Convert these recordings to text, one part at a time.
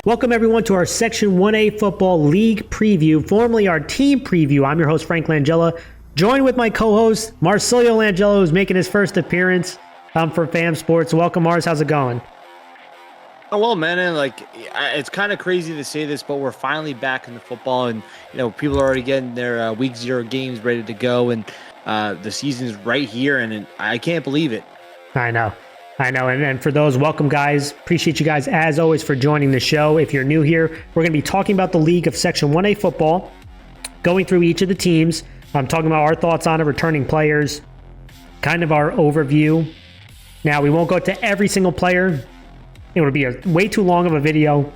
Welcome everyone to our Section 1A Football League preview, formerly our team preview. I'm your host, Frank Langella, joined with my co-host, Marsilio Langella, who's making his first appearance for Fam Sports. Welcome, Mars. How's it going? Oh, well, man, and it's kind of crazy to say this, but we're finally back in the football, and people are already getting their week 0 games ready to go, and the season's right here, and I can't believe it. I know. And for those, welcome, guys. Appreciate you guys, as always, for joining the show. If you're new here, we're going to be talking about the league of Section 1A football, going through each of the teams. I'm talking about our thoughts on it, returning players, kind of our overview. Now, we won't go to every single player. It would be way too long of a video.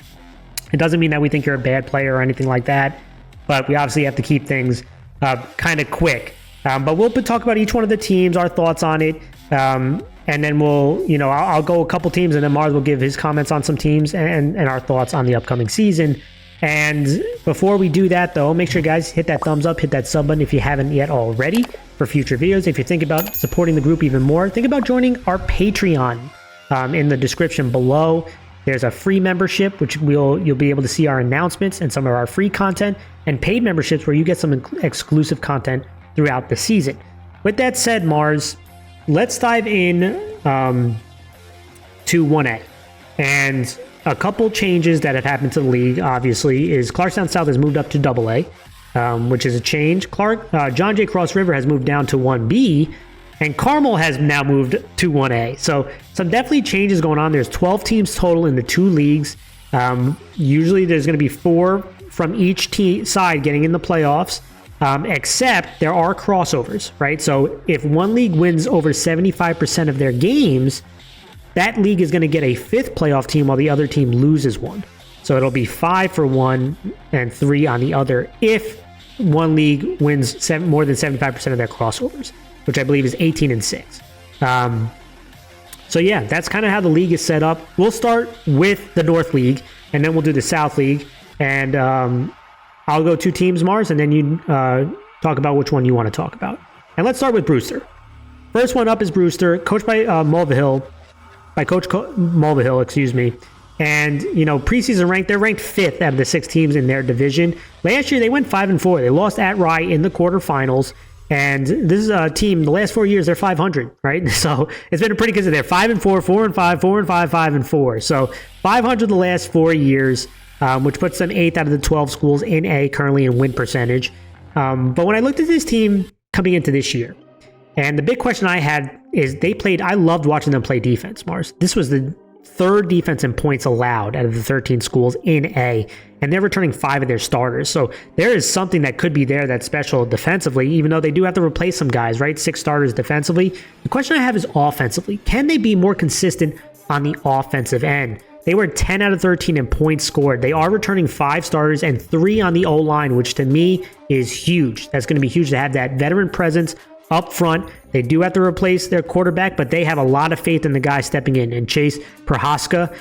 It doesn't mean that we think you're a bad player or anything like that, but we obviously have to keep things kind of quick. But we'll talk about each one of the teams, our thoughts on it, and then we'll, I'll go a couple teams, and then Mars will give his comments on some teams and our thoughts on the upcoming season. And before we do that, though, make sure you guys hit that thumbs up, hit that sub button if you haven't yet already for future videos. If you think about supporting the group even more, think about joining our Patreon. In the description below, there's a free membership, which you'll be able to see our announcements and some of our free content, and paid memberships where you get some exclusive content throughout the season. With that said, Mars, let's dive in to 1A. And a couple changes that have happened to the league, obviously, is Clarkstown South has moved up to AA, which is a change. John J. Cross River has moved down to 1B, and Carmel has now moved to 1A. So some definitely changes going on. There's 12 teams total in the two leagues. Usually there's going to be 4 from each side getting in the playoffs, except there are crossovers, right? So if one league wins over 75% of their games, that league is going to get a 5th playoff team while the other team loses one. So it'll be 5 for one and 3 on the other if one league wins more than 75% of their crossovers, which I believe is 18 and 6. So yeah, that's kind of how the league is set up. We'll start with the North League, and then we'll do the South League. And I'll go 2 teams, Mars, and then you talk about which one you want to talk about. And let's start with Brewster. First one up is Brewster, coached by Coach Mulvihill, excuse me. And, preseason they're ranked 5th out of the 6 teams in their division. Last year, they went 5-4. They lost at Rye in the quarterfinals. And this is a team, the last 4 years, they're 500, right? So it's been pretty good. They're 5-4, 4-5, 4-5, 5-4. So 500 the last 4 years, which puts them 8th out of the 12 schools in A currently in win percentage. But when I looked at this team coming into this year, and the big question I had is I loved watching them play defense, Mars. This was the 3rd defense in points allowed out of the 13 schools in A, and they're returning 5 of their starters. So there is something that could be there that's special defensively, even though they do have to replace some guys, right? 6 starters defensively. The question I have is offensively. Can they be more consistent on the offensive end? They were 10 out of 13 in points scored. They are returning 5 starters and 3 on the O-line, which to me is huge. That's going to be huge to have that veteran presence up front. They do have to replace their quarterback, but they have a lot of faith in the guy stepping in. And Chase Prohaska,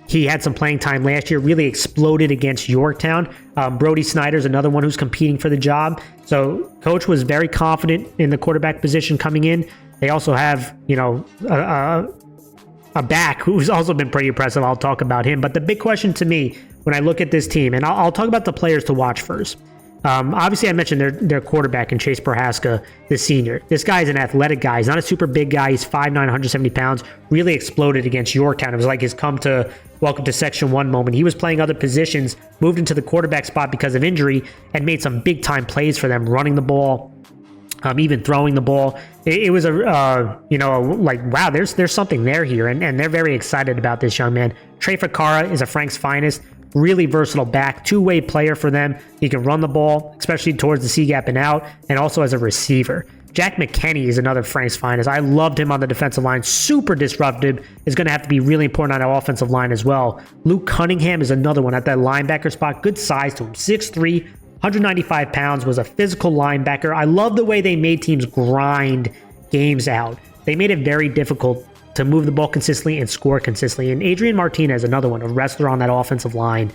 he had some playing time last year, really exploded against Yorktown. Brody Snyder's another one who's competing for the job. So coach was very confident in the quarterback position coming in. They also have, a back who's also been pretty impressive. I'll talk about him. But the big question to me when I look at this team, and I'll talk about the players to watch first. Obviously, I mentioned their quarterback in Chase Prohaska, the senior. This guy is an athletic guy. He's not a super big guy. He's 5'9", 170 pounds. Really exploded against Yorktown. It was like his welcome to Section 1 moment. He was playing other positions, moved into the quarterback spot because of injury, and made some big-time plays for them, running the ball, even throwing the ball. It was wow, there's something there here, and they're very excited about this young man. Trey Ficara is a Frank's finest. Really versatile back, 2-way player for them. He can run the ball, especially towards the C-gap and out, and also as a receiver. Jack McKenney is another Frank's finest. I loved him on the defensive line. Super disruptive. Is going to have to be really important on our offensive line as well. Luke Cunningham is another one at that linebacker spot. Good size to him. 6'3", 195 pounds, was a physical linebacker. I love the way they made teams grind games out. They made it very difficult to move the ball consistently and score consistently. And Adrian Martinez, another one, a wrestler on that offensive line,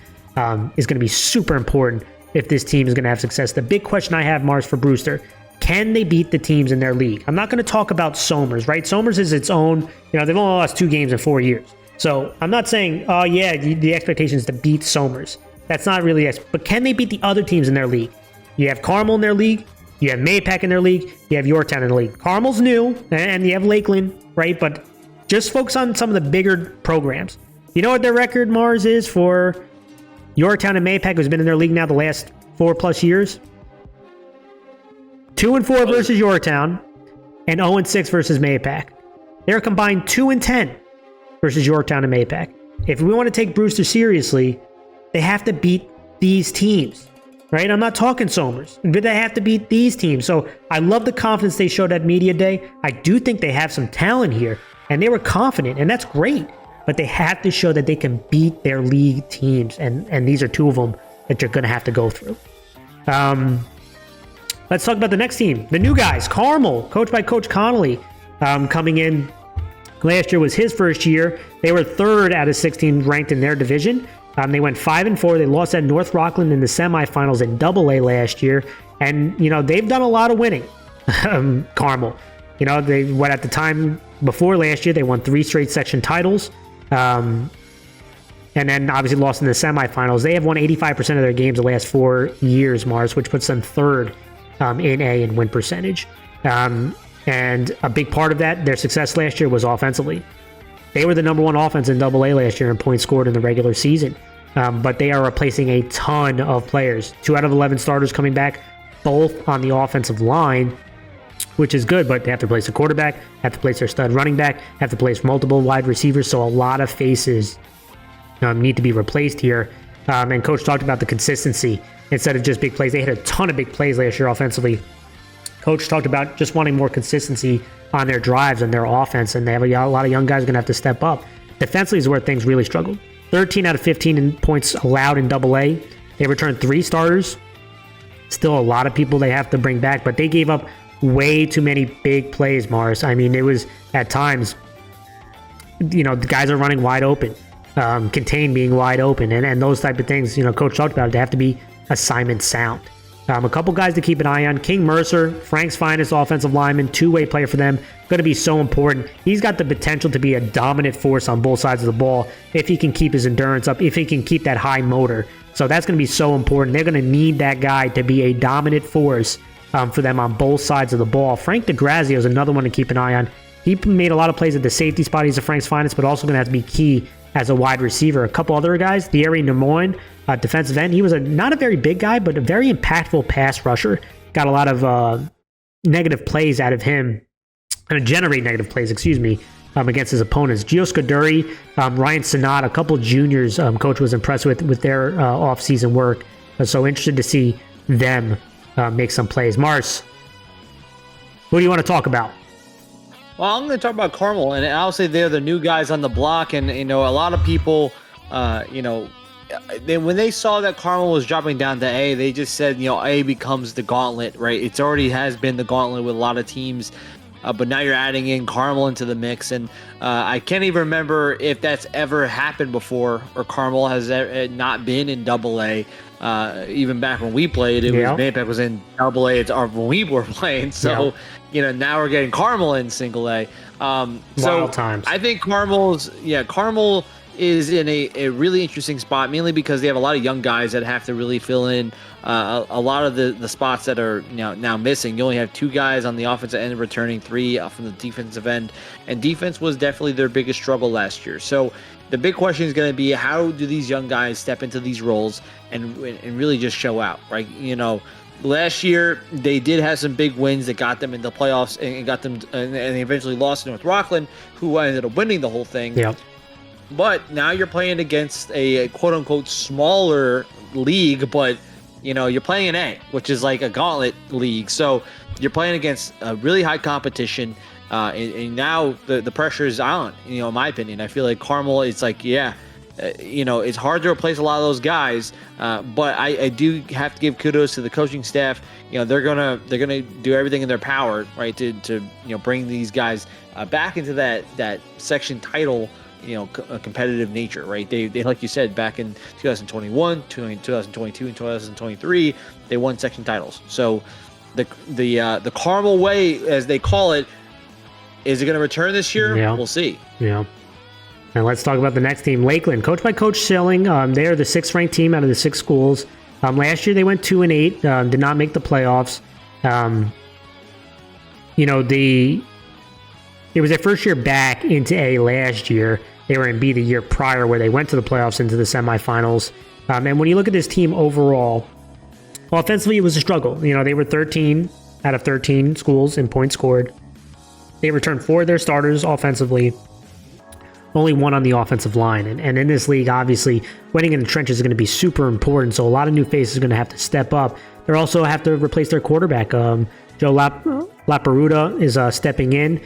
is going to be super important if this team is going to have success. The big question I have, Mars, for Brewster, can they beat the teams in their league? I'm not going to talk about Somers, right? Somers is its own, they've only lost 2 games in 4 years. So I'm not saying, oh yeah, the expectation is to beat Somers. That's not really it. But can they beat the other teams in their league? You have Carmel in their league. You have Mahopac in their league. You have Yorktown in the league. Carmel's new, and you have Lakeland, right? But just focus on some of the bigger programs. You know what their record, Mars, is for Yorktown and Mahopac, who's been in their league now the last 4+ years? 2-4 versus Yorktown, and 0-6 versus Mahopac. They're combined 2-10 versus Yorktown and Mahopac. If we want to take Brewster seriously, they have to beat these teams, right? I'm not talking Somers, but they have to beat these teams. So I love the confidence they showed at Media Day. I do think they have some talent here, and they were confident, and that's great. But they have to show that they can beat their league teams, and these are two of them that you're going to have to go through. Let's talk about the next team, the new guys, Carmel, coached by Coach Connolly, coming in. Last year was his first year. They were 3rd out of 16 ranked in their division. They went 5-4. They lost at North Rockland in the semifinals in AA last year. And, they've done a lot of winning, Carmel. They went at the time before last year, they won 3 straight section titles. And then obviously lost in the semifinals. They have won 85% of their games the last 4 years, Mars, which puts them 3rd in A in win percentage. And a big part of that, their success last year was offensively. They were the number 1 offense in AA last year in points scored in the regular season. But they are replacing a ton of players. 2 out of 11 starters coming back, both on the offensive line, which is good, but they have to replace the quarterback, have to replace their stud running back, have to replace multiple wide receivers. So a lot of faces need to be replaced here. And Coach talked about the consistency instead of just big plays. They had a ton of big plays last year offensively. Coach talked about just wanting more consistency on their drives and their offense, and they have a lot of young guys going to have to step up. Defensively is where things really struggled. 13 out of 15 in points allowed in AA. They returned 3 starters. Still a lot of people they have to bring back, but they gave up way too many big plays, Mars. I mean, it was at times, the guys are running wide open, contain being wide open, and those type of things, Coach talked about it. They have to be assignment sound. A couple guys to keep an eye on. King Mercer, Frank's finest offensive lineman, 2-way player for them. Going to be so important. He's got the potential to be a dominant force on both sides of the ball if he can keep his endurance up, if he can keep that high motor. So that's going to be so important. They're going to need that guy to be a dominant force for them on both sides of the ball. Frank DeGrazio is another one to keep an eye on. He made a lot of plays at the safety spot. He's a Frank's finest, but also going to have to be key as a wide receiver. A couple other guys, Thierry Nemoine, defensive end. He was not a very big guy, but a very impactful pass rusher. Got a lot of negative plays out of him, generate negative plays, against his opponents. Gio Scuderi, Ryan Sinat, a couple juniors Coach was impressed with their offseason work. So interested to see them make some plays. Mars, what do you want to talk about? Well, I'm going to talk about Carmel, and I'll say they're the new guys on the block, and a lot of people, when they saw that Carmel was dropping down to A, they just said, A becomes the gauntlet, right? It's already has been the gauntlet with a lot of teams, but now you're adding in Carmel into the mix, and I can't even remember if that's ever happened before, or Carmel has not been in AA. Even back when we played, Mahopac was in AA. It's when we were playing, so. Yeah. Now we're getting Carmel in single A. So times. I think Carmel is in a really interesting spot, mainly because they have a lot of young guys that have to really fill in a lot of the spots that are now missing. You only have 2 guys on the offensive end returning, 3 from the defensive end, and defense was definitely their biggest struggle last year. So the big question is going to be, how do these young guys step into these roles and really just show out, right? Last year, they did have some big wins that got them into the playoffs and got them, and they eventually lost to North Rockland, who ended up winning the whole thing. Yeah. But now you're playing against a quote-unquote smaller league, but you're playing in A, which is like a gauntlet league. So you're playing against a really high competition, and now the pressure is on. In my opinion, I feel like Carmel, it's like, it's hard to replace a lot of those guys, but I do have to give kudos to the coaching staff. They're gonna do everything in their power, right, to bring these guys back into that section title, competitive nature, right? They like you said, back in 2021, 2022, and 2023, they won section titles. So the Carmel way, as they call it, is it going to return this year? Yeah. We'll see. Yeah. And let's talk about the next team, Lakeland, coached by Coach Schilling. They are the 6th-ranked team out of the 6 schools. Last year they went 2-8, did not make the playoffs. It was their first year back into A last year. They were in B the year prior, where they went to the playoffs into the semifinals. And when you look at this team overall, offensively, it was a struggle. They were 13 out of 13 schools in points scored. They returned 4 of their starters offensively, only 1 on the offensive line. And in this league, obviously, winning in the trenches is going to be super important. So a lot of new faces are going to have to step up. They also have to replace their quarterback. Joe Laparuta is stepping in.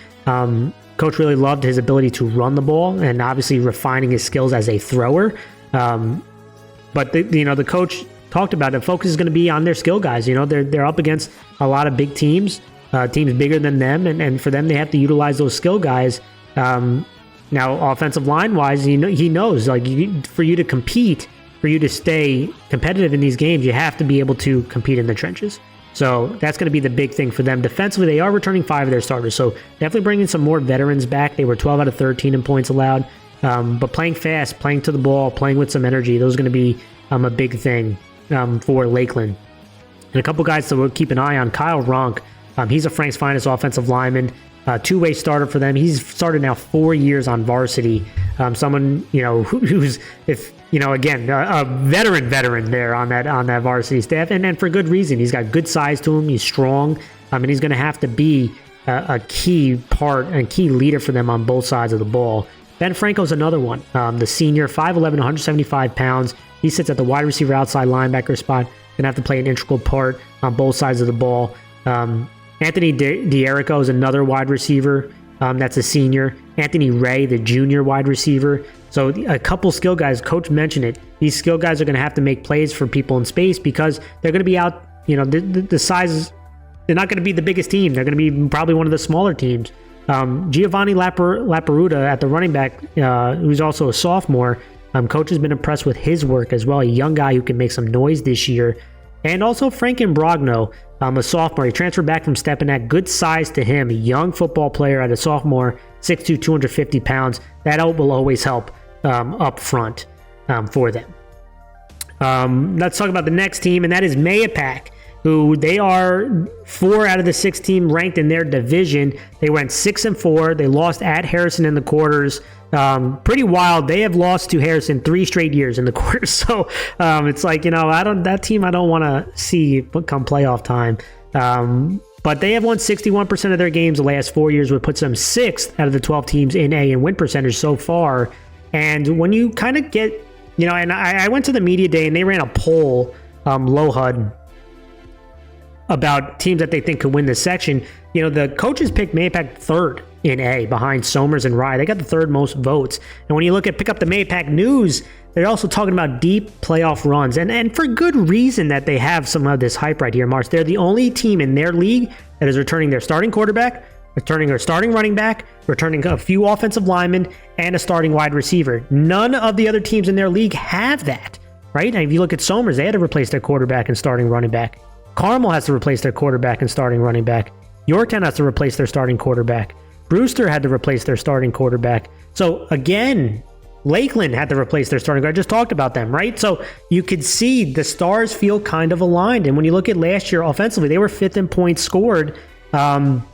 Coach really loved his ability to run the ball and obviously refining his skills as a thrower. But the coach talked about it. Focus is going to be on their skill guys. They're up against a lot of big teams, teams bigger than them, and for them they have to utilize those skill guys. Now, offensive line wise, he knows for you to compete, for you to stay competitive in these games, you have to be able to compete in the trenches. So that's going to be the big thing for them. Defensively, they are returning 5 of their starters, so definitely bringing some more veterans back. They were 12 out of 13 in points allowed, but playing fast, playing to the ball, playing with some energy, those are going to be a big thing for Lakeland. And a couple guys to keep an eye on, Kyle Ronk. He's a Frank's finest offensive lineman. Two-way starter for them. He's started now 4 years on varsity. Someone who's again a veteran there on that varsity staff, and for good reason. He's got good size to him. He's strong, and he's going to have to be a key part and key leader for them on both sides of the ball. Ben Franco's another one. The senior, 5'11", 175 pounds. He sits at the wide receiver outside linebacker spot. Going to have to play an integral part on both sides of the ball. Anthony D'Erico is another wide receiver. That's a senior. Anthony Ray, the junior wide receiver. So a couple skill guys. Coach mentioned it. These skill guys are going to have to make plays for people in space because they're going to be out. The sizes. They're not going to be the biggest team. They're going to be probably one of the smaller teams. Giovanni Laparuta at the running back, who's also a sophomore. Coach has been impressed with his work as well. A young guy who can make some noise this year. And also Frank Imbrogno, a sophomore. He transferred back from Stepinac. Good size to him. A young football player at a sophomore, 6'2", 250 pounds. That will always help up front for them. Let's talk about the next team, and that is Mahopac, who they are 4 out of the 6 team ranked in their division. They went 6-4. They lost at Harrison in the quarters. Pretty wild. They have lost to Harrison 3 straight years in the quarters. So it's like, that team I don't want to see come playoff time. But they have won 61% of their games the last 4 years, which puts them 6th out of the 12 teams in A in win percentage so far. And when you kind of get, and I went to the media day and they ran a poll, Low HUD, about teams that they think could win this section. The coaches picked Mahopac 3rd in A behind Somers and Rye. They got the 3rd most votes. And when you pick up the Mahopac news, they're also talking about deep playoff runs. And for good reason that they have some of this hype right here, March. They're the only team in their league that is returning their starting quarterback, returning their starting running back, returning a few offensive linemen, and a starting wide receiver. None of the other teams in their league have that, right? And if you look at Somers, they had to replace their quarterback and starting running back. Carmel has to replace their quarterback and starting running back. Yorktown has to replace their starting quarterback. Brewster had to replace their starting quarterback. So again, Lakeland had to replace their starting quarterback. I just talked about them, right? So you could see the stars feel kind of aligned. And when you look at last year offensively, they were 5th in points scored. And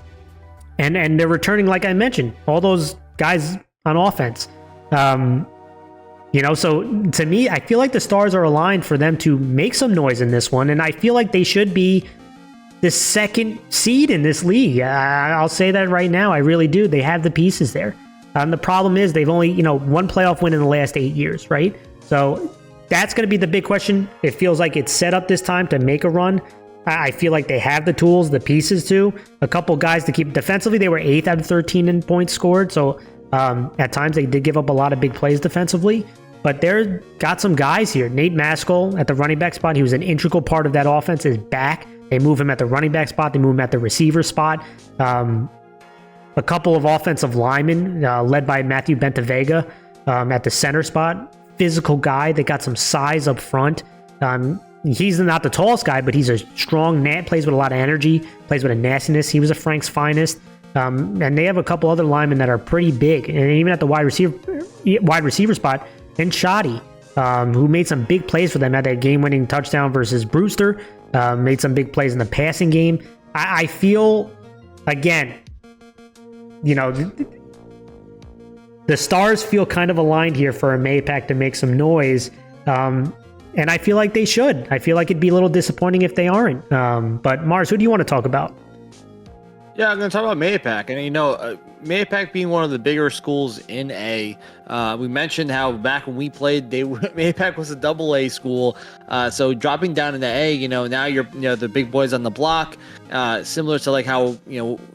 they're returning, like I mentioned, all those guys on offense. So to me, I feel like the stars are aligned for them to make some noise in this one. And I feel like they should be the 2nd seed in this league. I'll say that right now. I really do. They have the pieces there. The problem is they've only, one playoff win in the last 8 years, right? So that's going to be the big question. It feels like it's set up this time to make a run. I feel like they have the tools, the pieces to. A couple guys to keep defensively. They were 8th out of 13 in points scored. So at times they did give up a lot of big plays defensively. But they're got some guys here. Nate Maskell at the running back spot. He was an integral part of that offense. Is back. They move him at the running back spot. They move him at the receiver spot. A couple of offensive linemen led by Matthew Bentavega at the center spot. Physical guy. They got some size up front. He's not the tallest guy, but he's a strong, plays with a lot of energy, plays with a nastiness. He was a Frank's finest. And they have a couple other linemen that are pretty big. And even at the wide receiver wide receiver spot, and Shoddy, who made some big plays for them, had that game-winning touchdown versus Brewster, made some big plays in the passing game. I feel, again, the stars feel kind of aligned here for a Mahopac to make some noise. And I feel like they should. I feel like it'd be a little disappointing if they aren't. But Mars, who do you want to talk about? Yeah, I'm going to talk about Mahopac. And, Mahopac being one of the bigger schools in A. We mentioned how back when we played, Mahopac was a AA school. So dropping down into A, now you're the big boys on the block. Similar to like how,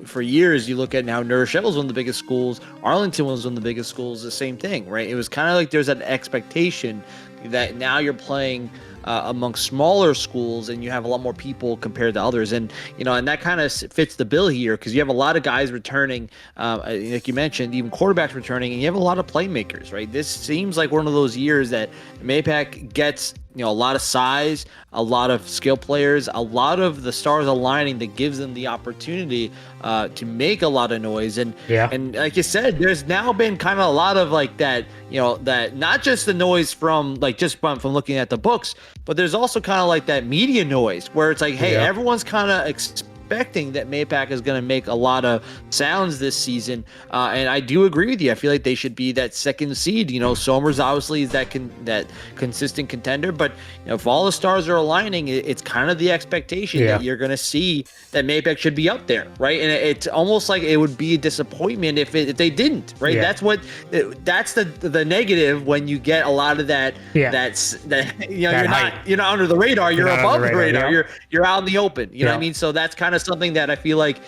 for years you look at now New Rochelle was one of the biggest schools. Arlington was one of the biggest schools. The same thing, right? It was kind of like there's that expectation that now you're playing among smaller schools and you have a lot more people compared to others, and that kind of fits the bill here because you have a lot of guys returning, like you mentioned, even quarterbacks returning, and you have a lot of playmakers, right? This seems like one of those years that Mahopac gets a lot of size, a lot of skill players, a lot of the stars aligning that gives them the opportunity to make a lot of noise. And like you said, there's now been kind of a lot of like that, that not just the noise from like just from looking at the books, but there's also kind of like that media noise where it's like, hey, everyone's kind of expecting that Mahopac is going to make a lot of sounds this season, and I do agree with you. I feel like they should be that second seed. Somers obviously is that consistent contender, but if all the stars are aligning, it's kind of the expectation that you're going to see that Mahopac should be up there, right? And it's almost like it would be a disappointment if they didn't, right? That's the negative when you get a lot of that. You're not under the radar. You're above the radar. You're out in the open. You know what I mean? So that's kind of something that I feel like,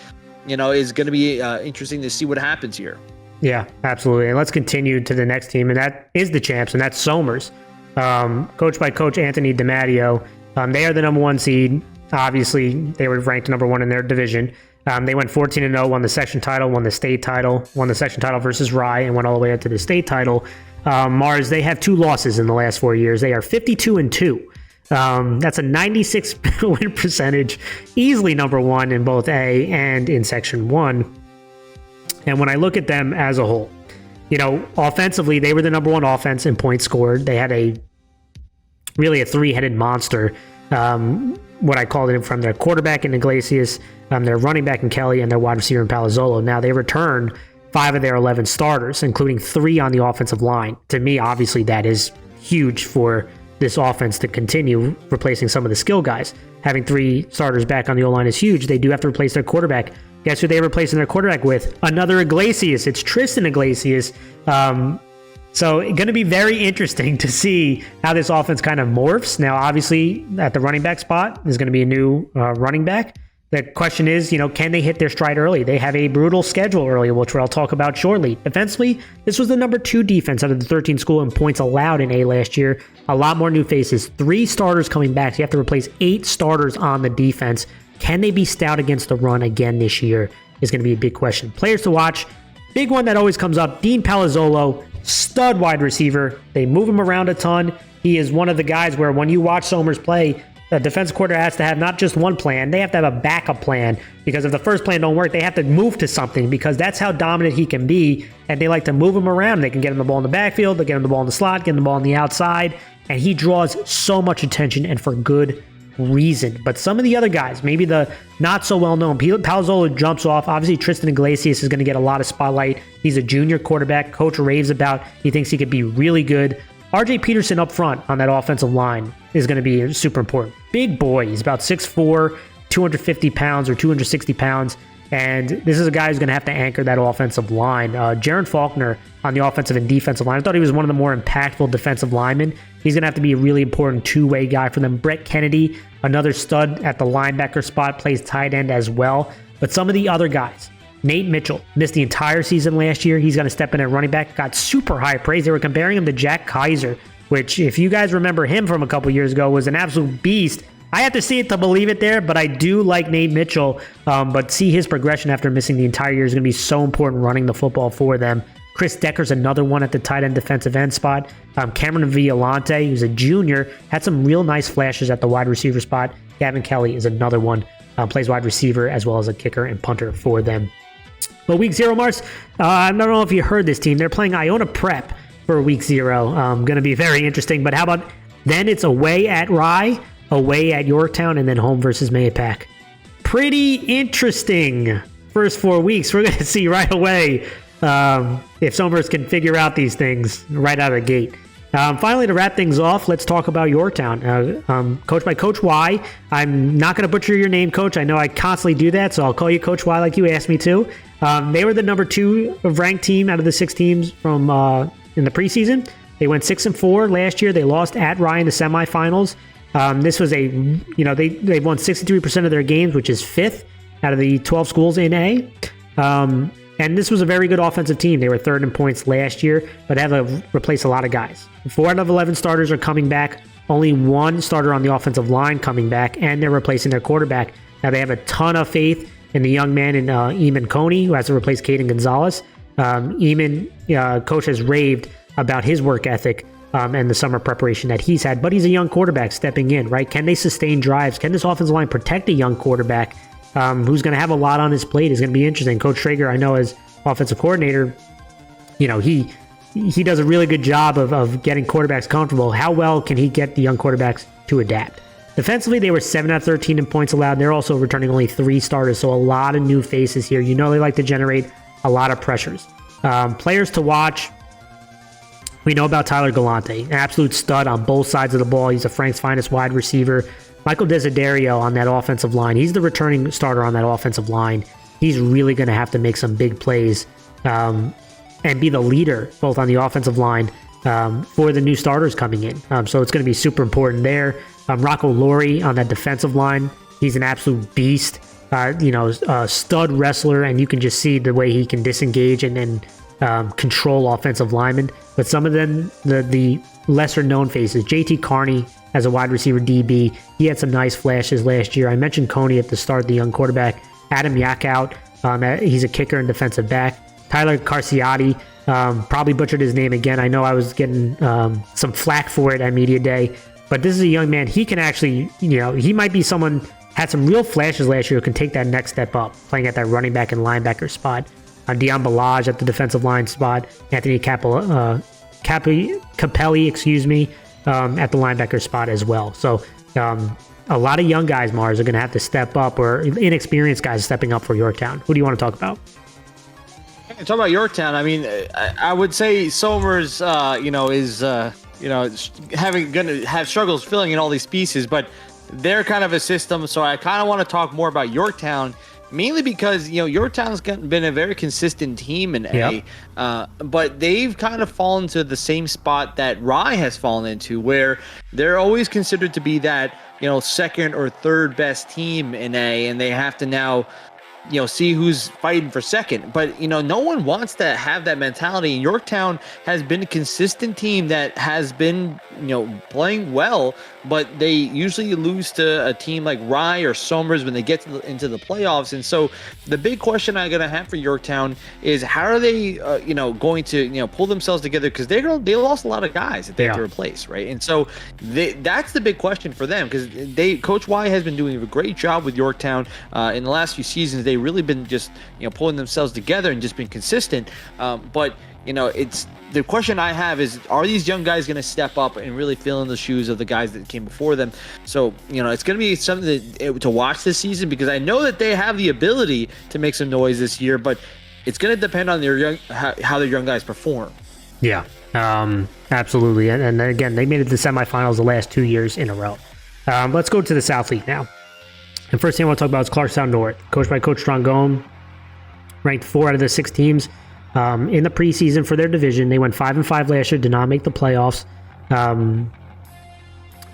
is going to be interesting to see what happens here. Yeah, absolutely. And let's continue to the next team, and that is the champs, and that's Somers, coached by Coach Anthony DiMatteo. They are the number one seed. Obviously, they were ranked number one in their division. They went 14-0, won the section title, won the state title, won the section title versus Rye, and went all the way up to the state title. Mars, they have 2 losses in the last 4 years. They are 52-2. That's a 96 win percentage, easily number one in both A and in Section 1. And when I look at them as a whole, offensively, they were the number one offense in points scored. They had really a three-headed monster, what I called it, from their quarterback in Iglesias, their running back in Kelly, and their wide receiver in Palazzolo. Now, they returned 5 of their 11 starters, including 3 on the offensive line. To me, obviously, that is huge for this offense to continue replacing some of the skill guys. Having 3 starters back on the O-line is huge. They do have to replace their quarterback. Guess who they're replacing their quarterback with? Another Iglesias. It's Tristan Iglesias. So going to be very interesting to see how this offense kind of morphs. Now, obviously, at the running back spot, there's going to be a new running back. The question is, can they hit their stride early? They have a brutal schedule early, which I'll talk about shortly. Defensively, this was the number 2 defense out of the 13 school in points allowed in A last year. A lot more new faces. 3 starters coming back. So you have to replace 8 starters on the defense. Can they be stout against the run again this year is going to be a big question. Players to watch. Big one that always comes up, Dean Palazzolo, stud wide receiver. They move him around a ton. He is one of the guys where when you watch Somers play, the defensive coordinator has to have not just one plan, they have to have a backup plan, because if the first plan don't work, they have to move to something, because that's how dominant he can be, and they like to move him around. They can get him the ball in the backfield, they get him the ball in the slot, get him the ball on the outside, and he draws so much attention, and for good reason. But some of the other guys, maybe the not so well-known, Palazzolo jumps off. Obviously, Tristan Iglesias is going to get a lot of spotlight. He's a junior quarterback. Coach raves about. He thinks he could be really good. RJ Peterson up front on that offensive line is going to be super important. Big boy. He's about 6'4", 250 pounds or 260 pounds. And this is a guy who's going to have to anchor that offensive line. Jaron Faulkner on the offensive and defensive line. I thought he was one of the more impactful defensive linemen. He's going to have to be a really important two-way guy for them. Brett Kennedy, another stud at the linebacker spot, plays tight end as well. But some of the other guys, Nate Mitchell missed the entire season last year. He's going to step in at running back. Got super high praise. They were comparing him to Jack Kaiser, which, if you guys remember him from a couple years ago, was an absolute beast. I have to see it to believe it there, but I do like Nate Mitchell. But see his progression after missing the entire year is going to be so important running the football for them. Chris Decker's another one at the tight end defensive end spot. Cameron Violante, who's a junior, had some real nice flashes at the wide receiver spot. Gavin Kelly is another one, plays wide receiver as well as a kicker and punter for them. But week 0, Mars, I don't know if you heard this team. They're playing Iona Prep. for week 0. Going to be very interesting. But how about then it's away at Rye, away at Yorktown, and then home versus Mahopac. Pretty interesting first 4 weeks. We're going to see right away if Somers can figure out these things right out of the gate. Finally, to wrap things off, let's talk about Yorktown. Coached by Coach Y. I'm not going to butcher your name, Coach. I know I constantly do that, so I'll call you Coach Y like you asked me to. They were the number 2 ranked team out of the 6 teams from in the preseason. They went 6-4 last year. They lost at Rye in the semifinals. This was they won 63% of their games, which is 5th out of the 12 schools in A. And this was a very good offensive team. They were 3rd in points last year, but had to replace a lot of guys. 4 out of 11 starters are coming back. Only 1 starter on the offensive line coming back, and they're replacing their quarterback. Now, they have a ton of faith in the young man in Eamon Coney, who has to replace Caden Gonzalez. Eamon, coach has raved about his work ethic and the summer preparation that he's had, but he's a young quarterback stepping in, right? Can they sustain drives? Can this offensive line protect a young quarterback who's going to have a lot on his plate? Is going to be interesting. Coach Traeger, I know, as offensive coordinator, he does a really good job of getting quarterbacks comfortable. How well can he get the young quarterbacks to adapt? Defensively, they were 7 out of 13 in points allowed. They're also returning only 3 starters, so a lot of new faces here. They like to generate a lot of pressures. Players to watch. We know about Tyler Galante, an absolute stud on both sides of the ball. He's a Frank's finest wide receiver. Michael Desiderio on that offensive line. He's the returning starter on that offensive line. He's really going to have to make some big plays and be the leader both on the offensive line for the new starters coming in. So it's going to be super important there. Rocco Laurie on that defensive line. He's an absolute beast. A stud wrestler, and you can just see the way he can disengage and control offensive linemen. But some of them, the lesser known faces, JT Carney as a wide receiver DB, he had some nice flashes last year. I mentioned Coney at the start, the young quarterback. Adam Nyack out. He's a kicker and defensive back. Tyler Carciati, probably butchered his name again. I know I was getting some flack for it at Media Day, but this is a young man. He can actually, he might be someone, had some real flashes last year who can take that next step up, playing at that running back and linebacker spot. Dion Balaj at the defensive line spot. Anthony Capelli, at the linebacker spot as well. So a lot of young guys, Mars, are going to have to step up, or inexperienced guys stepping up for Yorktown. Who do you want to talk about? Talk about Yorktown. I mean, I would say Somers, is going to have struggles filling in all these pieces, but they're kind of a system. So I kind of want to talk more about Yorktown, mainly because Yorktown's been a very consistent team in A, but they've kind of fallen to the same spot that Rye has fallen into, where they're always considered to be that second or third best team in A, and they have to now see who's fighting for second. But, no one wants to have that mentality. And Yorktown has been a consistent team that has been, playing well, but they usually lose to a team like Rye or Somers when they get into the playoffs. And so the big question I'm going to have for Yorktown is, how are they, going to, pull themselves together? Because they lost a lot of guys that they have to replace, right? And so that's the big question for them, because Coach Y has been doing a great job with Yorktown in the last few seasons. They've really been just pulling themselves together and just being consistent, but it's the question I have is, are these young guys going to step up and really fill in the shoes of the guys that came before them? So it's going to be something to watch this season, because I know that they have the ability to make some noise this year, but it's going to depend on how their young guys perform. Yeah, absolutely. And again, they made it to the semifinals the last 2 years in a row. Let's go to the South League now. The first thing I want to talk about is Clarkstown North, coached by Coach Strongone, ranked 4 out of the 6 teams in the preseason for their division. They went 5-5 last year, did not make the playoffs. And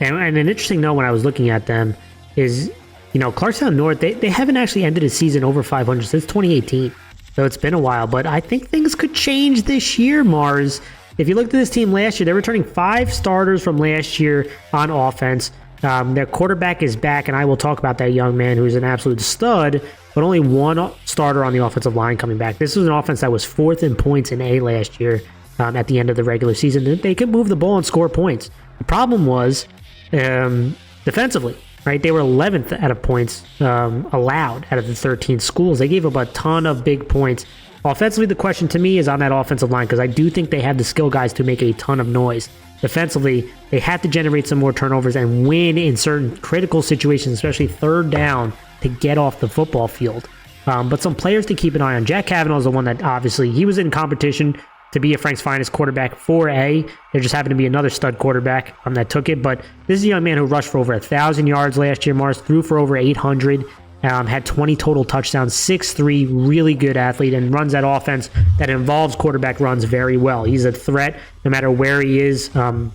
an interesting note when I was looking at them is, Clarkstown North, they haven't actually ended a season over 500 since 2018. So it's been a while, but I think things could change this year, Mars. If you looked at this team last year, they're returning 5 starters from last year on offense. Their quarterback is back, and I will talk about that young man who's an absolute stud, but only 1 starter on the offensive line coming back. This was an offense that was 4th in points in A last year at the end of the regular season. They could move the ball and score points. The problem was defensively, right? They were 11th out of points allowed out of the 13 schools. They gave up a ton of big points Offensively, the question to me is on that offensive line, because I do think they have the skill guys to make a ton of noise. Defensively, they have to generate some more turnovers and win in certain critical situations, especially third down, to get off the football field. But some players to keep an eye on. Jack Cavanaugh is the one that obviously he was in competition to be a Frank's Finest quarterback 4A. There just happened to be another stud quarterback that took it. But this is a young man who rushed for over 1,000 yards last year, Mars, threw for over 800, had 20 total touchdowns, 6'3", really good athlete, and runs that offense that involves quarterback runs very well. He's a threat no matter where he is, on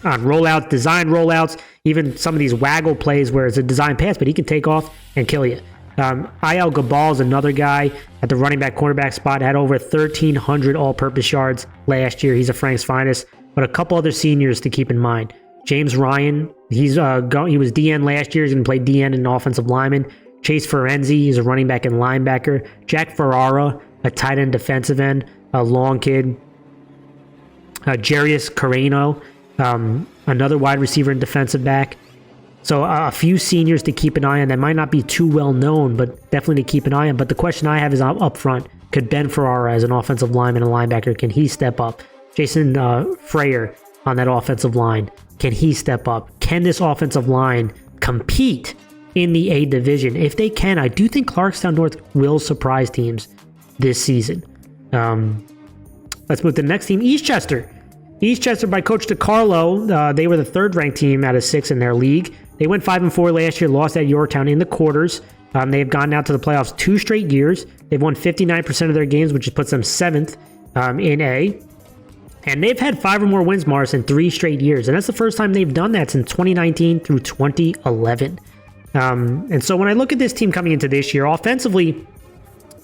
rollouts, design rollouts, even some of these waggle plays where it's a design pass, but he can take off and kill you. Ayel Gabal is another guy at the running back cornerback spot, had over 1,300 all-purpose yards last year. He's a Frank's Finest, but a couple other seniors to keep in mind. James Ryan, he was DN last year. He's going to play DN and offensive lineman. Chase Ferenzi, he's a running back and linebacker. Jack Ferrara, a tight end defensive end, a long kid. Jarius Carreno, another wide receiver and defensive back. So a few seniors to keep an eye on that might not be too well known, but definitely to keep an eye on. But the question I have is up front, could Ben Ferrara as an offensive lineman and linebacker, can he step up? Jason Freyer on that offensive line, can he step up? Can this offensive line compete in the A division? If they can, I do think Clarkstown North will surprise teams this season. Let's move to the next team, Eastchester. Eastchester by Coach DiCarlo, they were the third-ranked team out of 6 in their league. They went 5-4 last year, lost at Yorktown in the quarters. They have gone out to the playoffs 2 straight years. They've won 59% of their games, which puts them 7th in A. And they've had 5 or more wins, Mars, in 3 straight years. And that's the first time they've done that since 2019 through 2011. And so when I look at this team coming into this year, offensively,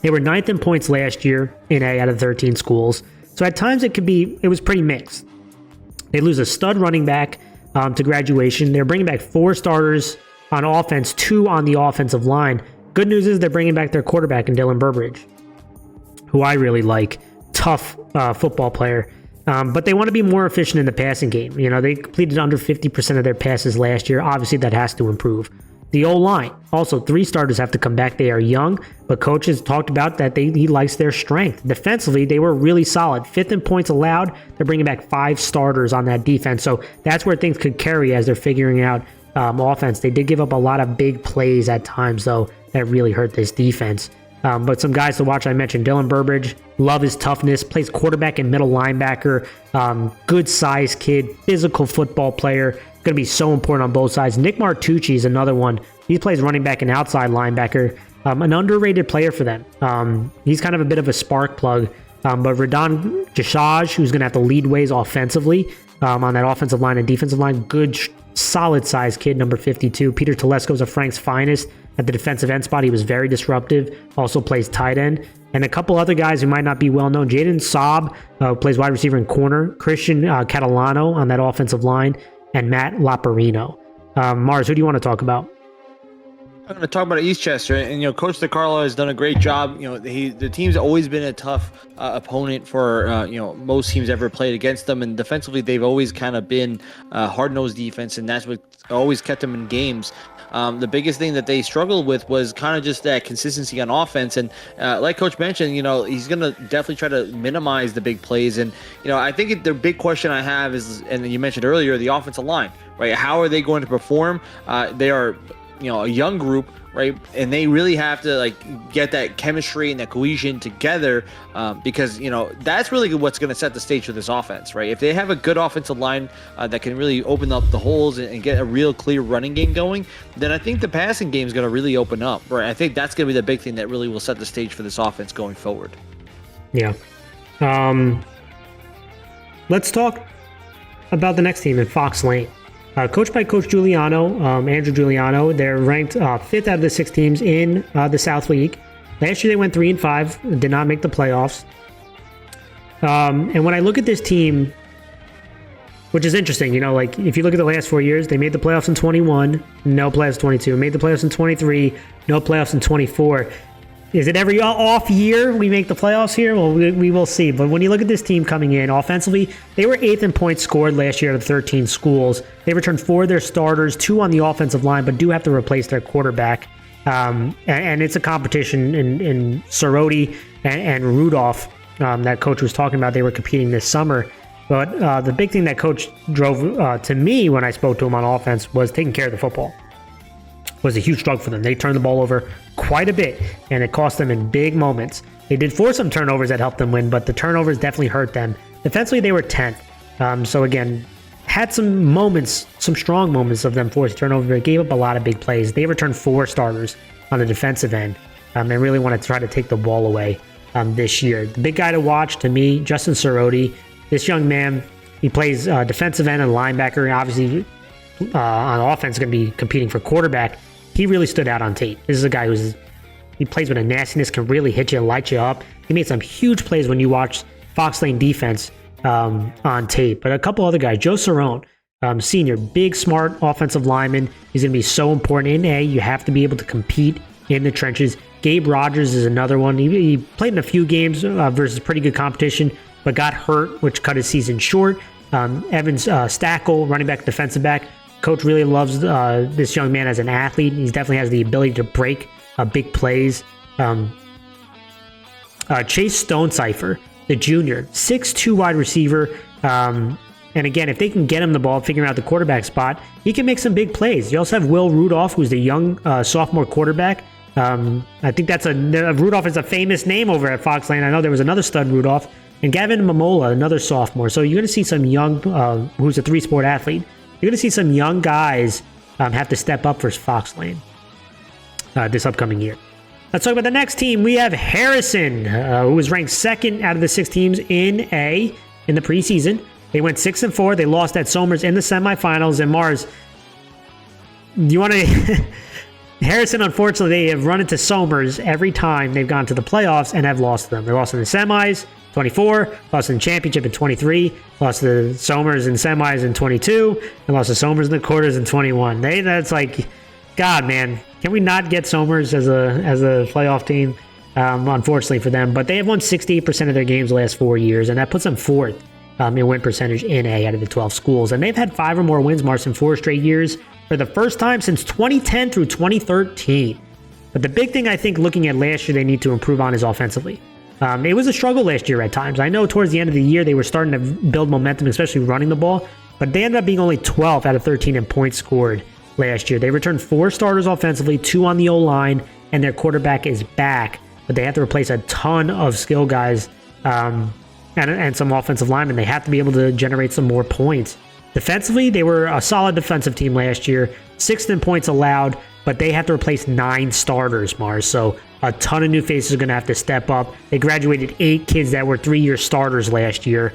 they were 9th in points last year in A out of 13 schools. So at times it was pretty mixed. They lose a stud running back to graduation. They're bringing back 4 starters on offense, 2 on the offensive line. Good news is they're bringing back their quarterback in Dylan Burbridge, who I really like. Tough football player. But they want to be more efficient in the passing game. They completed under 50% of their passes last year. Obviously, that has to improve. The O-line, also 3 starters have to come back. They are young, but coaches talked about that he likes their strength. Defensively, they were really solid. 5th in points allowed. They're bringing back 5 starters on that defense. So that's where things could carry as they're figuring out offense. They did give up a lot of big plays at times, though, that really hurt this defense. But some guys to watch, I mentioned Dylan Burbridge. Love his toughness. Plays quarterback and middle linebacker. Good size kid. Physical football player. Going to be so important on both sides. Nick Martucci is another one. He plays running back and outside linebacker. An underrated player for them. He's kind of a bit of a spark plug. But Radon Jashaj, who's going to have to lead ways offensively on that offensive line and defensive line. Good, solid size kid, number 52. Peter Telesco is a Frank's Finest at the defensive end spot. He was very disruptive. Also plays tight end. And a couple other guys who might not be well known. Jaden Saab plays wide receiver and corner. Christian Catalano on that offensive line. And Matt Laparino. Mars, who do you want to talk about? I'm going to talk about Eastchester, and Coach DiCarlo has done a great job. The team's always been a tough opponent for most teams ever played against them, and defensively they've always kind of been hard-nosed defense, and that's what always kept them in games. The biggest thing that they struggled with was kind of just that consistency on offense. And like Coach mentioned, he's going to definitely try to minimize the big plays. And, I think the big question I have is, and you mentioned earlier, the offensive line, right? How are they going to perform? They are, a young group, right? And they really have to get that chemistry and that cohesion together because, that's really what's going to set the stage for this offense, right? If they have a good offensive line that can really open up the holes and get a real clear running game going, then I think the passing game is going to really open up, right? I think that's going to be the big thing that really will set the stage for this offense going forward. Yeah. Let's talk about the next team in Fox Lane. Coached by Coach Giuliano, Andrew Giuliano. They're ranked 5th out of the 6 teams in the South League. Last year they went 3-5, did not make the playoffs. And when I look at this team, which is interesting, if you look at the last 4 years, they made the playoffs in 21, no playoffs in 22. Made the playoffs in 23, no playoffs in 24. Is it every off year we make the playoffs here? Well, we will see. But when you look at this team coming in offensively, they were 8th in points scored last year out of 13 schools. They returned 4 of their starters, 2 on the offensive line, but do have to replace their quarterback. And it's a competition in Soroti and Rudolph that coach was talking about. They were competing this summer. But the big thing that coach drove to me when I spoke to him on offense was taking care of the football. It was a huge struggle for them. They turned the ball over quite a bit, and it cost them in big moments. They did force some turnovers that helped them win, but the turnovers definitely hurt them. Defensively, they were 10th. So again, had some moments, some strong moments of them forcing turnovers, but gave up a lot of big plays. They returned 4 starters on the defensive end. They really want to try to take the ball away this year. The big guy to watch, to me, Justin Soroti. This young man, he plays defensive end and linebacker. Obviously, on offense, going to be competing for quarterback. He really stood out on tape. This is a guy he plays with a nastiness, can really hit you, light you up. He made some huge plays when you watch Fox Lane defense on tape. But a couple other guys, Joe Cerrone, senior, big, smart offensive lineman. He's going to be so important. In A, you have to be able to compete in the trenches. Gabe Rogers is another one. He played in a few games versus pretty good competition, but got hurt, which cut his season short. Evans Stackle, running back, defensive back. Coach really loves this young man as an athlete. He definitely has the ability to break big plays. Chase Stonecipher, the junior, 6'2" wide receiver. And again, if they can get him the ball, figuring out the quarterback spot, he can make some big plays. You also have Will Rudolph, who's the young sophomore quarterback. I think Rudolph is a famous name over at Fox Lane. I know there was another stud Rudolph. And Gavin Momola, another sophomore. So you're going to see some young, who's a 3-sport athlete. You're going to see some young guys have to step up for Fox Lane this upcoming year. Let's talk about the next team. We have Harrison, who was ranked second out of the 6 teams in A in the preseason. They went 6-4. They lost at Somers in the semifinals. And Mars, do you want to... Harrison, unfortunately, they have run into Somers every time they've gone to the playoffs and have lost to them. They lost in the semis, 24, lost in the championship in 23, lost to Somers in semis in 22, and lost to Somers in the quarters in 21. That's like, God, man, can we not get Somers as a playoff team? Unfortunately for them, but they have won 68% of their games the last 4 years, and that puts them 4th in win percentage in A out of the 12 schools. And they've had 5 or more wins, Mars, in 4 straight years for the first time since 2010 through 2013. But the big thing I think looking at last year they need to improve on is offensively. It was a struggle last year at times. I know towards the end of the year they were starting to build momentum, especially running the ball, but they ended up being only 12th out of 13 in points scored last year. They returned 4 starters offensively, 2 on the O-line, and their quarterback is back, but they have to replace a ton of skill guys and some offensive linemen. They have to be able to generate some more points. Defensively, they were a solid defensive team last year, 6th in points allowed, but they have to replace 9 starters, Mars. So a ton of new faces are going to have to step up. They graduated 8 kids that were 3-year starters last year.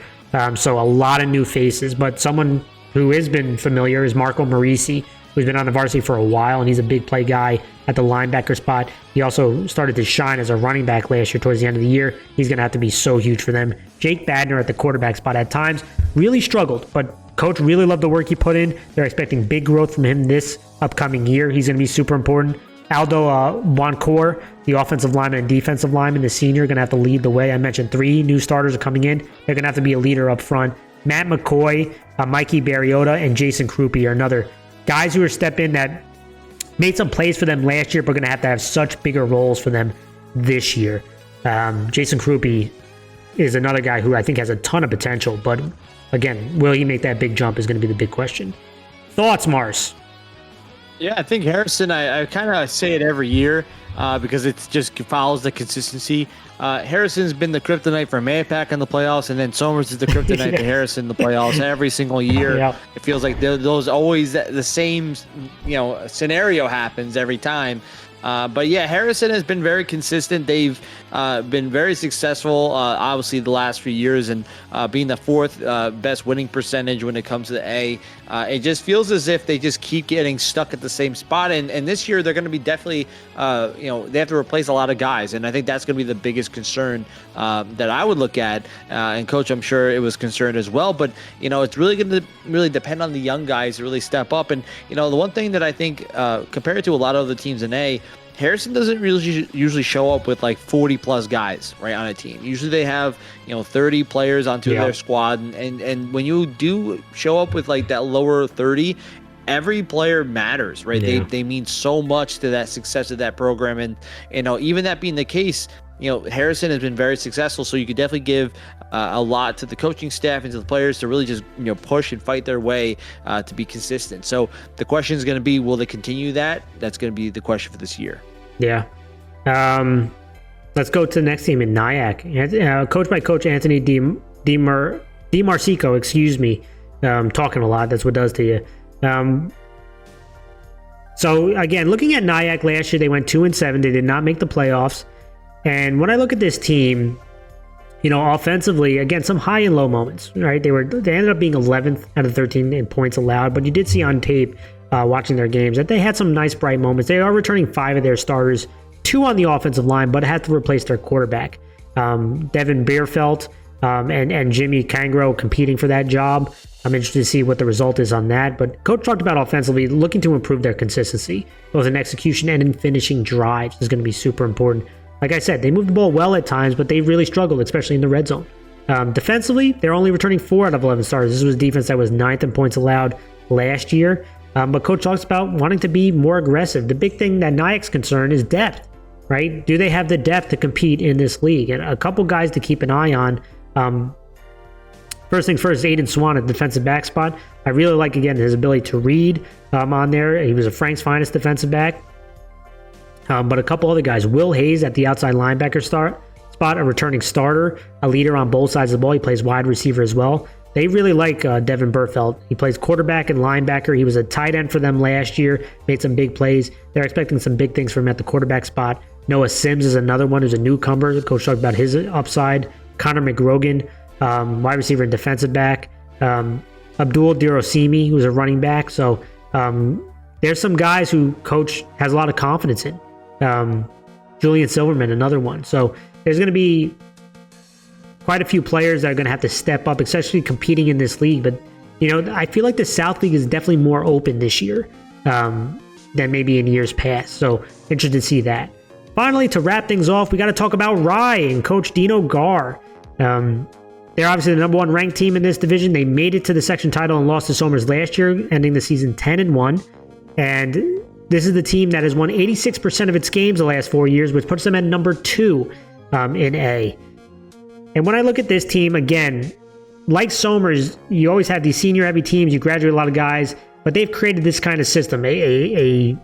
So a lot of new faces, but someone who has been familiar is Marco Marisi, who's been on the varsity for a while, and he's a big play guy at the linebacker spot. He also started to shine as a running back last year towards the end of the year. He's going to have to be so huge for them. Jake Badner at the quarterback spot at times really struggled, but coach really loved the work he put in. They're expecting big growth from him this upcoming year. He's going to be super important. Aldo Wancourt, the offensive lineman and defensive lineman, the senior, going to have to lead the way. I mentioned 3 new starters are coming in. They're going to have to be a leader up front. Matt McCoy, Mikey Barriota, and Jason Krupe are another guys who are step in that made some plays for them last year, but going to have such bigger roles for them this year. Jason Krupe is another guy who I think has a ton of potential, but again, will he make that big jump is going to be the big question. Thoughts, Mars? Yeah, I think Harrison, I kind of say it every year because it just follows the consistency. Harrison's been the kryptonite for Mahopac in the playoffs, and then Somers is the kryptonite to Harrison in the playoffs every single year. Yep. It feels like those always the same, scenario happens every time. But yeah, Harrison has been very consistent. They've been very successful, obviously, the last few years, and being the 4th best winning percentage when it comes to the A. It just feels as if they just keep getting stuck at the same spot. And this year, they're going to be definitely, they have to replace a lot of guys. And I think that's going to be the biggest concern that I would look at. And Coach, I'm sure it was concerned as well. But, it's really going to really depend on the young guys to really step up. And, the one thing that I think, compared to a lot of the teams in A, Harrison doesn't really usually show up with like 40 plus guys right on a team. Usually they have 30 players onto their squad, and when you do show up with like that lower 30, every player matters, right? Yeah. They mean so much to that success of that program. And, even that being the case, Harrison has been very successful. So you could definitely give a lot to the coaching staff and to the players to really just, push and fight their way to be consistent. So the question is going to be, will they continue that? That's going to be the question for this year. Yeah. Let's go to the next team in Nyack. Coached by Coach Anthony DiMarcico, excuse me. Talking a lot, that's what it does to you. So again, looking at Nyack last year, they went 2-7. They did not make the playoffs. And when I look at this team, offensively, again, some high and low moments, right? They ended up being 11th out of 13 in points allowed, but you did see on tape, watching their games, that they had some nice bright moments. They are returning 5 of their starters, 2 on the offensive line, but had to replace their quarterback. Devin Bierfeld and Jimmy Kangro competing for that job. I'm interested to see what the result is on that. But Coach talked about offensively looking to improve their consistency, both in execution and in finishing drives is going to be super important. Like I said, they moved the ball well at times, but they really struggled, especially in the red zone. Defensively, they're only returning 4 out of 11 starters. This was a defense that was 9th in points allowed last year. But Coach talks about wanting to be more aggressive. The big thing that Nyack's concern is depth, right? Do they have the depth to compete in this league? And a couple guys to keep an eye on. First things first, Aiden Swan at the defensive back spot. I really like, again, his ability to read on there. He was a Frank's finest defensive back. But a couple other guys. Will Hayes at the outside linebacker spot, a returning starter, a leader on both sides of the ball. He plays wide receiver as well. They really like Devin Bierfeld. He plays quarterback and linebacker. He was a tight end for them last year, made some big plays. They're expecting some big things from him at the quarterback spot. Noah Sims is another one who's a newcomer. The coach talked about his upside. Connor McGrogan, wide receiver and defensive back. Abdul Dirosimi, who's a running back. So there's some guys who Coach has a lot of confidence in. Julian Silverman, another one. So there's going to be quite a few players that are going to have to step up, especially competing in this league. But, I feel like the South League is definitely more open this year than maybe in years past. So interested to see that. Finally, to wrap things off, we got to talk about Rye and Coach Dino Gar. They're obviously the number 1 ranked team in this division. They made it to the section title and lost to Somers last year, ending the season 10-1. And this is the team that has won 86% of its games the last 4 years, which puts them at number 2 in A. And when I look at this team, again, like Somers, you always have these senior-heavy teams. You graduate a lot of guys, but they've created this kind of system, a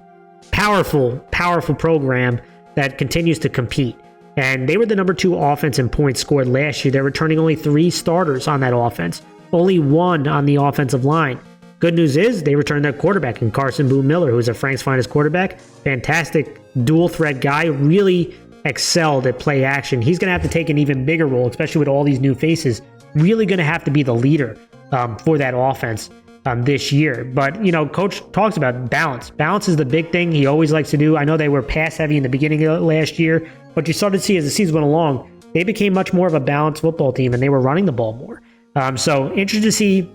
powerful program that continues to compete. And they were the number 2 offense in points scored last year. They're returning only 3 starters on that offense, only 1 on the offensive line. Good news is they returned their quarterback in Carson Boone Miller, who is a Frank's finest quarterback. Fantastic dual threat guy, really excelled at play action. He's going to have to take an even bigger role, especially with all these new faces. Really going to have to be the leader for that offense this year. But, Coach talks about balance. Balance is the big thing he always likes to do. I know they were pass heavy in the beginning of last year, but you started to see as the season went along, they became much more of a balanced football team and they were running the ball more. So interested to see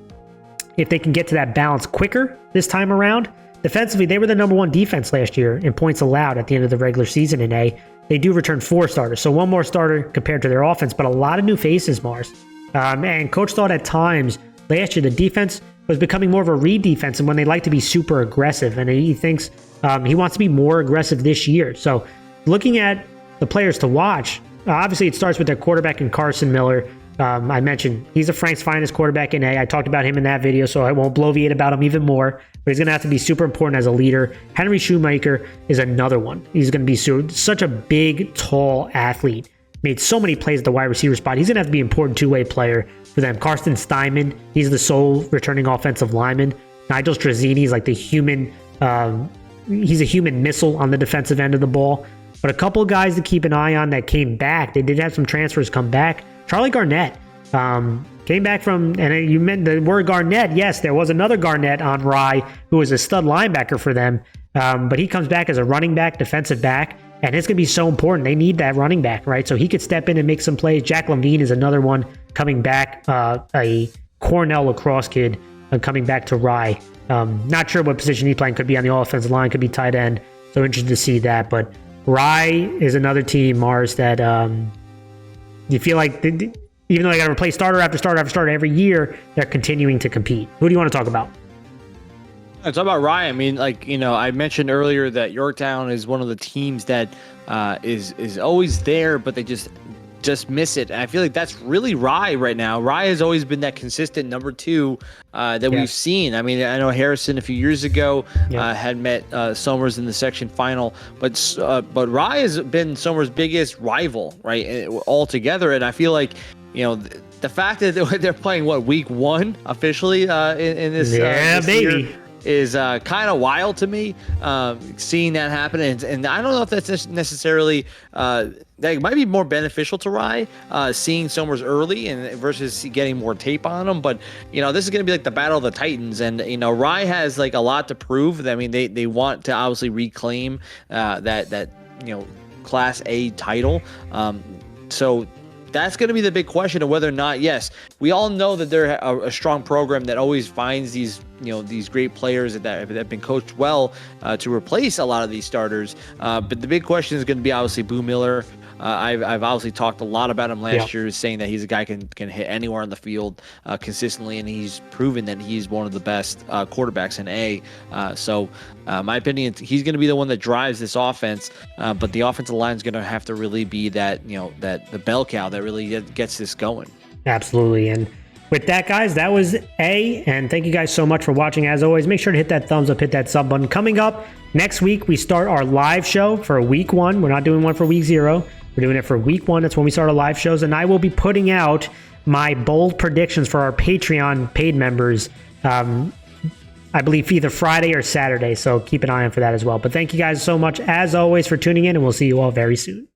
if they can get to that balance quicker this time around. Defensively, they were the number 1 defense last year in points allowed at the end of the regular season in A. They do return 4 starters, so 1 more starter compared to their offense, but a lot of new faces, Mars. And Coach thought at times last year the defense was becoming more of a read defense and when they like to be super aggressive. And he thinks he wants to be more aggressive this year. So looking at the players to watch, obviously it starts with their quarterback in Carson Miller. I mentioned he's a Frank's finest quarterback in A. I talked about him in that video, so I won't bloviate about him even more. But he's going to have to be super important as a leader. Henry Shoemaker is another one. He's going to be such a big, tall athlete. Made so many plays at the wide receiver spot. He's going to have to be an important 2-way player for them. Karsten Steinman, he's the sole returning offensive lineman. Nigel Strazzini is like the human, he's a human missile on the defensive end of the ball. But a couple of guys to keep an eye on that came back. They did have some transfers come back. Charlie Garnett came back from, and you meant the word Garnett. Yes, there was another Garnett on Rye who was a stud linebacker for them. But he comes back as a running back, defensive back, and it's going to be so important. They need that running back, right? So he could step in and make some plays. Jack Levine is another one coming back, a Cornell lacrosse kid coming back to Rye. Not sure what position he's playing. Could be on the offensive line, could be tight end. So interested to see that. But Rye is another team, Mars, that you feel like, even though they got to replace starter after starter after starter every year, they're continuing to compete. Who do you want to talk about? Talk about Rye. I mean, like, I mentioned earlier that Yorktown is one of the teams that is always there, but they just miss it. And I feel like that's really Rye right now. Rye has always been that consistent number 2 that we've seen. I mean, I know Harrison a few years ago had met Somers in the section final, but Rye has been Somers' biggest rival, right, altogether. And I feel like, the fact that they're playing week 1 officially in this this baby. year is kind of wild to me, seeing that happen. And I don't know if that's necessarily that might be more beneficial to Rye, seeing Somers early and versus getting more tape on him. But this is going to be like the battle of the Titans, and Rye has like a lot to prove. I mean, they want to obviously reclaim that Class A title. So that's going to be the big question of whether or not, yes, we all know that they're a strong program that always finds these great players that have been coached well to replace a lot of these starters. But the big question is going to be obviously Boo Miller. I've obviously talked a lot about him last year, saying that he's a guy can hit anywhere on the field consistently, and he's proven that he's one of the best quarterbacks in A. So my opinion, he's going to be the one that drives this offense, but the offensive line is going to have to really be that the bell cow that really gets this going. Absolutely. And with that, guys, that was A, and thank you guys so much for watching. As always, make sure to hit that thumbs up, hit that sub button. Coming up next week, we start our live show for week 1. We're not doing one for week 0. We're doing it for week 1. That's when we start our live shows, and I will be putting out my bold predictions for our Patreon paid members, I believe either Friday or Saturday, so keep an eye on for that as well. But thank you guys so much, as always, for tuning in, and we'll see you all very soon.